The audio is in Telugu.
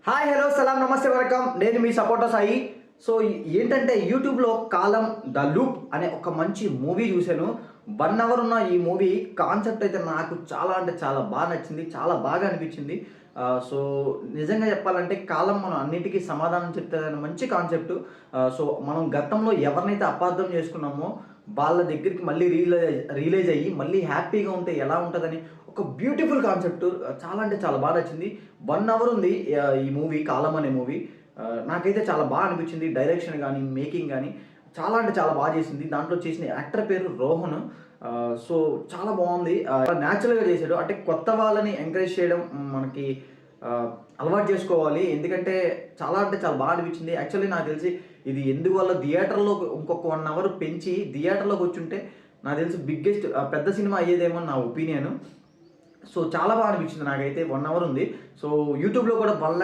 హాయ్ హలో సలాం నమస్తే వెల్కమ్. నేను మీ సపోర్టర్ సాయి. సో ఏంటంటే యూట్యూబ్లో కాలం ద లూప్ అనే ఒక మంచి మూవీ చూశాను. 1 అవర్ ఉన్న ఈ మూవీ కాన్సెప్ట్ అయితే నాకు చాలా అంటే చాలా బాగా నచ్చింది, చాలా బాగా అనిపించింది. సో నిజంగా చెప్పాలంటే కాలం మనం అన్నిటికీ సమాధానం చెప్తుందనే మంచి కాన్సెప్ట్. సో మనం గతంలో ఎవరినైతే అపార్థం చేసుకున్నామో వాళ్ళ దగ్గరికి మళ్ళీ రియలైజ్ అయ్యి మళ్ళీ హ్యాపీగా ఉంటే ఎలా ఉంటుందని ఒక బ్యూటిఫుల్ కాన్సెప్ట్. చాలా అంటే చాలా బాగా నచ్చింది. 1 అవర్ ఉంది ఈ మూవీ కాలం అనే మూవీ. నాకైతే చాలా బాగా అనిపించింది. డైరెక్షన్ కానీ మేకింగ్ కానీ చాలా అంటే చాలా బాగా చేసింది. దాంట్లో చేసిన యాక్టర్ పేరు రోహన్. సో చాలా బాగుంది. న్యాచురల్గా చేశాడు. అంటే కొత్త వాళ్ళని ఎంకరేజ్ చేయడం మనకి అలవాటు చేసుకోవాలి. ఎందుకంటే చాలా అంటే చాలా బాగా అనిపించింది. యాక్చువల్లీ నాకు తెలిసి ఇది ఎందువల్ల థియేటర్లో ఇంకొక 1 అవర్ పెంచి థియేటర్లోకి వచ్చుంటే నాకు తెలిసి బిగ్గెస్ట్ పెద్ద సినిమా అయ్యేదేమో నా ఒపీనియన్. సో చాలా బాగా అనిపించింది నాకైతే. 1 అవర్ ఉంది. సో యూట్యూబ్లో కూడా 1,00,000